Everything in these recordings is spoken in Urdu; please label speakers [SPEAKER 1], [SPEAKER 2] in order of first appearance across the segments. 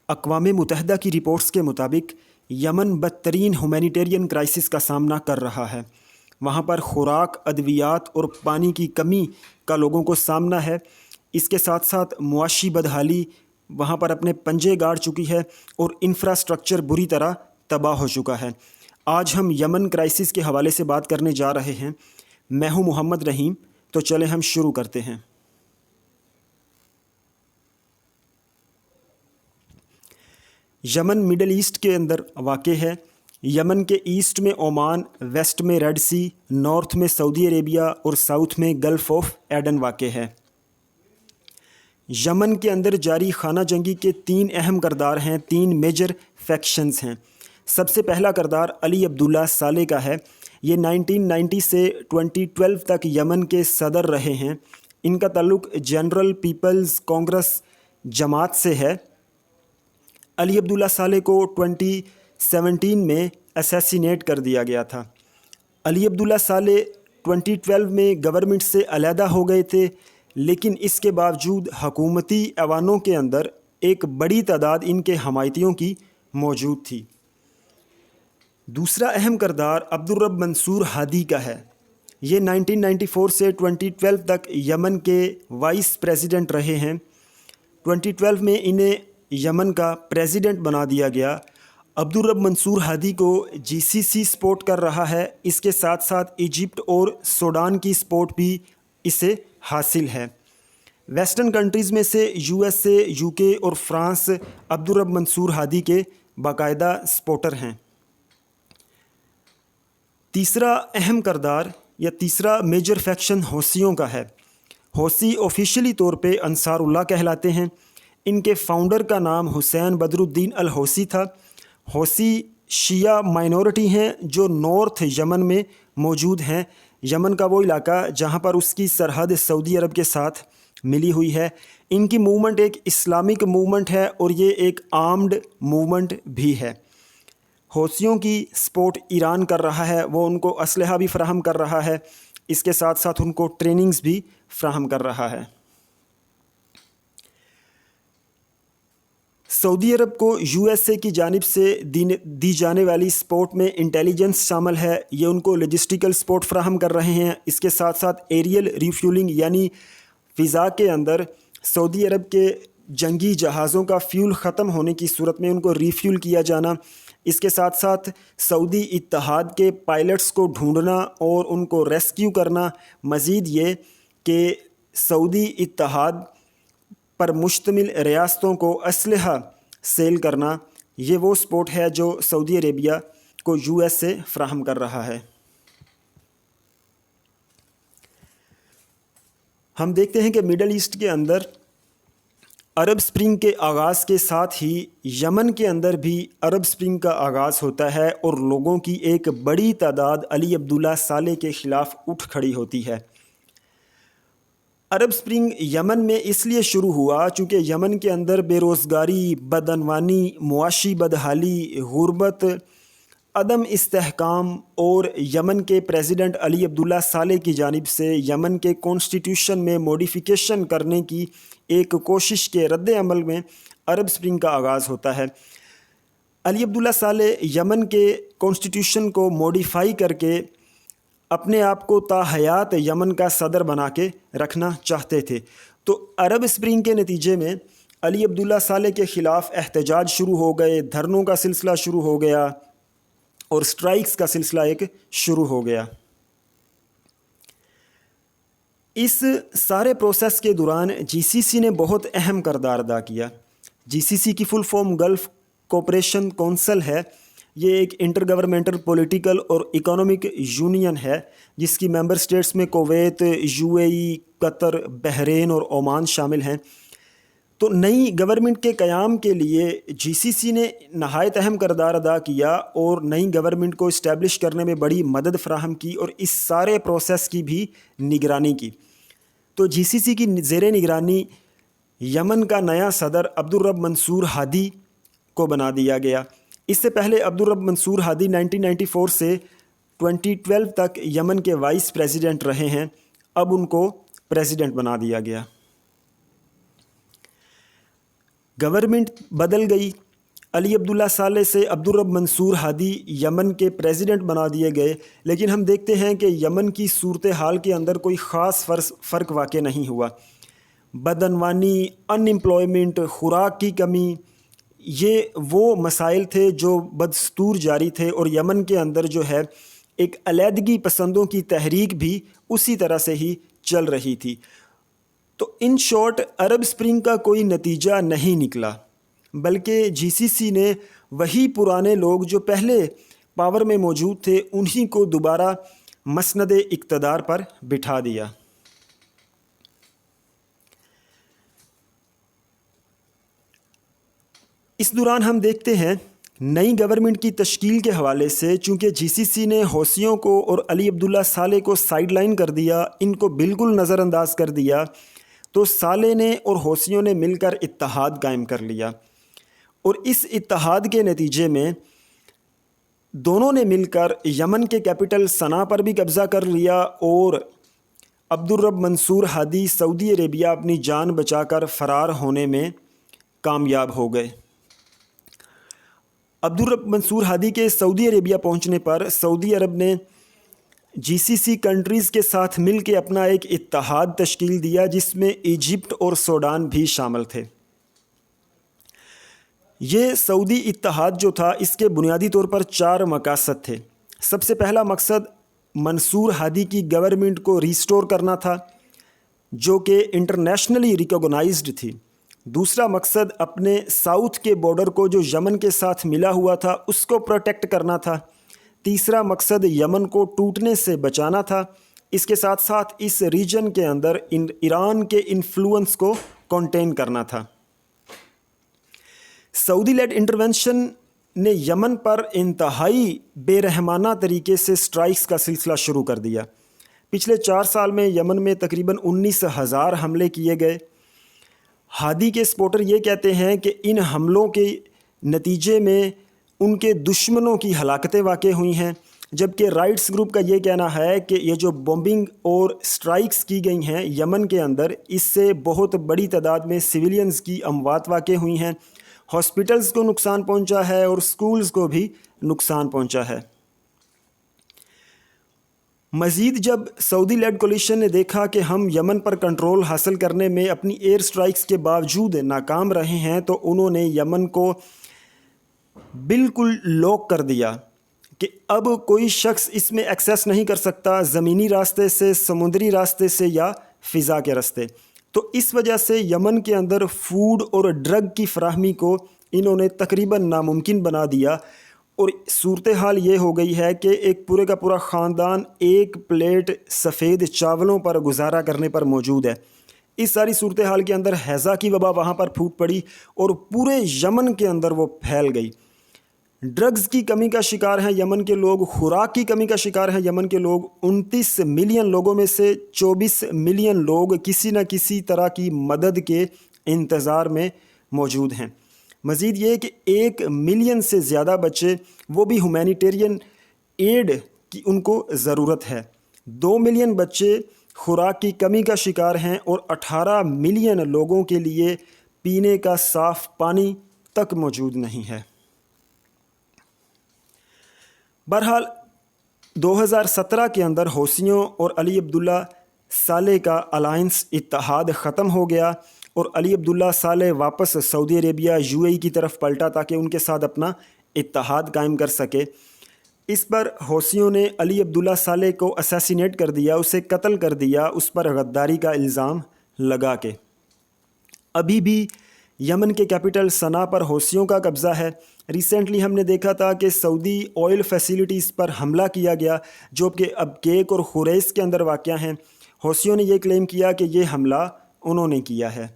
[SPEAKER 1] اقوام متحدہ کی رپورٹس کے مطابق یمن بدترین ہیومینیٹیرین کرائسس کا سامنا کر رہا ہے۔ وہاں پر خوراک، ادویات اور پانی کی کمی کا لوگوں کو سامنا ہے۔ اس کے ساتھ ساتھ معاشی بدحالی وہاں پر اپنے پنجے گاڑ چکی ہے اور انفراسٹرکچر بری طرح تباہ ہو چکا ہے۔ آج ہم یمن کرائسس کے حوالے سے بات کرنے جا رہے ہیں۔ میں ہوں محمد رحیم، تو چلیں ہم شروع کرتے ہیں۔ یمن مڈل ایسٹ کے اندر واقع ہے۔ یمن کے ایسٹ میں عمان، ویسٹ میں ریڈ سی، نارتھ میں سعودی عربیہ اور ساؤتھ میں گلف آف ایڈن واقع ہے۔ یمن کے اندر جاری خانہ جنگی کے 3 اہم کردار ہیں، 3 میجر فیکشنز ہیں۔ سب سے پہلا کردار علی عبداللہ صالح کا ہے۔ یہ 1990 سے 2012 تک یمن کے صدر رہے ہیں۔ ان کا تعلق جنرل پیپلز کانگریس جماعت سے ہے۔ علی عبداللہ صالح کو 2017 میں اسیسینیٹ کر دیا گیا تھا۔ علی عبداللہ صالح 2012 میں گورنمنٹ سے علیحدہ ہو گئے تھے، لیکن اس کے باوجود حکومتی ایوانوں کے اندر ایک بڑی تعداد ان کے حمایتیوں کی موجود تھی۔ دوسرا اہم کردار عبدالرب منصور ہادی کا ہے۔ یہ 1994 سے 2012 تک یمن کے وائس پریزیڈنٹ رہے ہیں۔ 2012 میں انہیں یمن کا پریزیڈنٹ بنا دیا گیا۔ عبدالرب منصور ہادی کو GCC سپورٹ کر رہا ہے۔ اس کے ساتھ ساتھ ایجپٹ اور سوڈان کی سپورٹ بھی اسے حاصل ہے۔ ویسٹرن کنٹریز میں سے USA، UK اور فرانس عبدالرب منصور ہادی کے باقاعدہ سپورٹر ہیں۔ تیسرا اہم کردار یا تیسرا میجر فیکشن حوثیوں کا ہے۔ حوثی آفیشلی طور پہ انصار اللہ کہلاتے ہیں۔ ان کے فاؤنڈر کا نام حسین بدر الدین الحوثی تھا۔ حوثی شیعہ مائنورٹی ہیں جو نارتھ یمن میں موجود ہیں۔ یمن کا وہ علاقہ جہاں پر اس کی سرحد سعودی عرب کے ساتھ ملی ہوئی ہے۔ ان کی موومنٹ ایک اسلامک موومنٹ ہے اور یہ ایک آرمڈ موومنٹ بھی ہے۔ حوثیوں کی سپورٹ ایران کر رہا ہے، وہ ان کو اسلحہ بھی فراہم کر رہا ہے، اس کے ساتھ ساتھ ان کو ٹریننگز بھی فراہم کر رہا ہے۔ سعودی عرب کو USA کی جانب سے دی جانے والی سپورٹ میں انٹیلیجنس شامل ہے۔ یہ ان کو لاجسٹیکل سپورٹ فراہم کر رہے ہیں۔ اس کے ساتھ ساتھ ایریل ریفیولنگ یعنی فضا کے اندر سعودی عرب کے جنگی جہازوں کا فیول ختم ہونے کی صورت میں ان کو ریفیول کیا جانا۔ اس کے ساتھ ساتھ سعودی اتحاد کے پائلٹس کو ڈھونڈنا اور ان کو ریسکیو کرنا۔ مزید یہ کہ سعودی اتحاد پر مشتمل ریاستوں کو اسلحہ سیل کرنا، یہ وہ سپورٹ ہے جو سعودی عربیہ کو USA فراہم کر رہا ہے۔ ہم دیکھتے ہیں کہ مڈل ایسٹ کے اندر عرب سپرنگ کے آغاز کے ساتھ ہی یمن کے اندر بھی عرب سپرنگ کا آغاز ہوتا ہے اور لوگوں کی ایک بڑی تعداد علی عبداللہ صالح کے خلاف اٹھ کھڑی ہوتی ہے۔ عرب سپرنگ یمن میں اس لیے شروع ہوا چونکہ یمن کے اندر بے روزگاری، بدعنوانی، معاشی بدحالی، غربت، عدم استحکام اور یمن کے پریزیڈنٹ علی عبداللہ صالح کی جانب سے یمن کے کانسٹیٹیوشن میں موڈیفیکیشن کرنے کی ایک کوشش کے رد عمل میں عرب سپرنگ کا آغاز ہوتا ہے۔ علی عبداللہ صالح یمن کے کانسٹیٹیوشن کو موڈیفائی کر کے اپنے آپ کو تا حیات یمن کا صدر بنا کے رکھنا چاہتے تھے۔ تو عرب سپرنگ کے نتیجے میں علی عبداللہ صالح کے خلاف احتجاج شروع ہو گئے، دھرنوں کا سلسلہ شروع ہو گیا اور سٹرائکس کا سلسلہ ایک شروع ہو گیا۔ اس سارے پروسیس کے دوران GCC نے بہت اہم کردار ادا کیا۔ GCC کی full form Gulf Cooperation Council ہے۔ یہ ایک انٹر گورنمنٹل پولیٹیکل اور اکنامک یونین ہے جس کی ممبر سٹیٹس میں کویت، UAE، قطر، بحرین اور عمان شامل ہیں۔ تو نئی گورنمنٹ کے قیام کے لیے GCC نے نہایت اہم کردار ادا کیا اور نئی گورنمنٹ کو اسٹیبلش کرنے میں بڑی مدد فراہم کی اور اس سارے پروسیس کی بھی نگرانی کی۔ تو GCC کی زیر نگرانی یمن کا نیا صدر عبدالرب منصور ہادی کو بنا دیا گیا۔ اس سے پہلے عبدالرب منصور ہادی 1994 سے 2012 تک یمن کے وائس پریزیڈنٹ رہے ہیں۔ اب ان کو پریزیڈنٹ بنا دیا گیا۔ گورنمنٹ بدل گئی، علی عبداللہ صالح سے عبدالرب منصور ہادی یمن کے پریزیڈنٹ بنا دیے گئے، لیکن ہم دیکھتے ہیں کہ یمن کی صورتحال کے اندر کوئی خاص فرق واقع نہیں ہوا۔ بدعنوانی، ان امپلائمنٹ، خوراک کی کمی، یہ وہ مسائل تھے جو بدستور جاری تھے، اور یمن کے اندر جو ہے ایک علیحدگی پسندوں کی تحریک بھی اسی طرح سے ہی چل رہی تھی۔ تو ان شارٹ عرب اسپرنگ کا کوئی نتیجہ نہیں نکلا، بلکہ جی سی سی نے وہی پرانے لوگ جو پہلے پاور میں موجود تھے انہی کو دوبارہ مسند اقتدار پر بٹھا دیا۔ اس دوران ہم دیکھتے ہیں نئی گورنمنٹ کی تشکیل کے حوالے سے، چونکہ جی سی سی نے حوثیوں کو اور علی عبداللہ صالح کو سائیڈ لائن کر دیا، ان کو بالکل نظر انداز کر دیا، تو صالح نے اور حوثیوں نے مل کر اتحاد قائم کر لیا، اور اس اتحاد کے نتیجے میں دونوں نے مل کر یمن کے کیپٹل صنعا پر بھی قبضہ کر لیا، اور عبدالرب منصور ہادی سعودی عربیہ اپنی جان بچا کر فرار ہونے میں کامیاب ہو گئے۔ عبدالرب منصور ہادی کے سعودی عربیہ پہنچنے پر سعودی عرب نے جی سی سی کنٹریز کے ساتھ مل کے اپنا ایک اتحاد تشکیل دیا، جس میں ایجپٹ اور سوڈان بھی شامل تھے۔ یہ سعودی اتحاد جو تھا، اس کے بنیادی طور پر 4 مقاصد تھے۔ سب سے پہلا مقصد منصور ہادی کی گورنمنٹ کو ریسٹور کرنا تھا، جو کہ انٹرنیشنلی ریکوگنائزڈ تھی۔ دوسرا مقصد اپنے ساؤتھ کے بارڈر کو جو یمن کے ساتھ ملا ہوا تھا اس کو پروٹیکٹ کرنا تھا۔ تیسرا مقصد یمن کو ٹوٹنے سے بچانا تھا۔ اس کے ساتھ ساتھ اس ریجن کے اندر ایران کے انفلوئنس کو کنٹین کرنا تھا۔ سعودی لیڈ انٹرونشن نے یمن پر انتہائی بے رحمانہ طریقے سے سٹرائکس کا سلسلہ شروع کر دیا۔ پچھلے 4 سال میں یمن میں تقریباً 19,000 حملے کیے گئے۔ ہادی کے سپورٹر یہ کہتے ہیں کہ ان حملوں کے نتیجے میں ان کے دشمنوں کی ہلاکتیں واقع ہوئی ہیں، جبکہ رائٹس گروپ کا یہ کہنا ہے کہ یہ جو بومبنگ اور سٹرائکس کی گئی ہیں یمن کے اندر، اس سے بہت بڑی تعداد میں سویلینز کی اموات واقع ہوئی ہیں، ہاسپٹلز کو نقصان پہنچا ہے اور سکولز کو بھی نقصان پہنچا ہے۔ مزید جب سعودی لیڈ کولیشن نے دیکھا کہ ہم یمن پر کنٹرول حاصل کرنے میں اپنی ایئر سٹرائکس کے باوجود ناکام رہے ہیں، تو انہوں نے یمن کو بالکل لاک کر دیا کہ اب کوئی شخص اس میں ایکسیس نہیں کر سکتا، زمینی راستے سے، سمندری راستے سے یا فضا کے راستے۔ تو اس وجہ سے یمن کے اندر فوڈ اور ڈرگ کی فراہمی کو انہوں نے تقریباً ناممکن بنا دیا، اور صورتحال یہ ہو گئی ہے کہ ایک پورے کا پورا خاندان ایک پلیٹ سفید چاولوں پر گزارا کرنے پر موجود ہے۔ اس ساری صورتحال کے اندر ہیضہ کی وبا وہاں پر پھوٹ پڑی اور پورے یمن کے اندر وہ پھیل گئی۔ ڈرگز کی کمی کا شکار ہیں یمن کے لوگ، خوراک کی کمی کا شکار ہیں یمن کے لوگ۔ 29 ملین لوگوں میں سے 24 ملین لوگ کسی نہ کسی طرح کی مدد کے انتظار میں موجود ہیں۔ مزید یہ کہ 1 ملین سے زیادہ بچے، وہ بھی ہیومینیٹیرین ایڈ کی ان کو ضرورت ہے۔ 2 ملین بچے خوراک کی کمی کا شکار ہیں، اور 18 ملین لوگوں کے لیے پینے کا صاف پانی تک موجود نہیں ہے۔ بہرحال 2017 کے اندر حوثیوں اور علی عبداللہ صالح کا الائنس اتحاد ختم ہو گیا، اور علی عبداللہ صالح واپس سعودی عربیہ UAE کی طرف پلٹا تاکہ ان کے ساتھ اپنا اتحاد قائم کر سکے۔ اس پر حوثیوں نے علی عبداللہ صالح کو اسیسینیٹ کر دیا، اسے قتل کر دیا، اس پر غداری کا الزام لگا کے۔ ابھی بھی یمن کے کیپٹل صنعا پر حوثیوں کا قبضہ ہے۔ ریسنٹلی ہم نے دیکھا تھا کہ سعودی آئل فیسیلیٹیز پر حملہ کیا گیا، جو کہ اب کیک اور خوریز کے اندر واقع ہیں۔ حوثیوں نے یہ کلیم کیا کہ یہ حملہ انہوں نے کیا ہے۔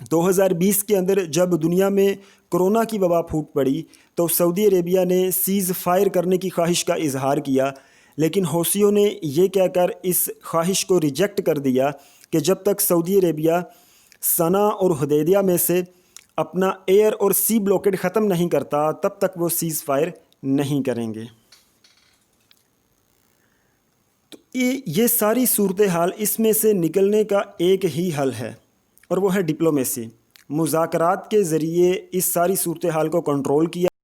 [SPEAKER 1] 2020 کے اندر جب دنیا میں کرونا کی وبا پھوٹ پڑی تو سعودی عربیہ نے سیز فائر کرنے کی خواہش کا اظہار کیا، لیکن حوثیوں نے یہ کہہ کر اس خواہش کو ریجیکٹ کر دیا کہ جب تک سعودی عربیہ صنعا اور حدیدیہ میں سے اپنا ایئر اور سی بلاکیڈ ختم نہیں کرتا تب تک وہ سیز فائر نہیں کریں گے۔ تو یہ ساری صورتحال، اس میں سے نکلنے کا ایک ہی حل ہے، اور وہ ہے ڈپلومیسی۔ مذاکرات کے ذریعے اس ساری صورتحال کو کنٹرول کیا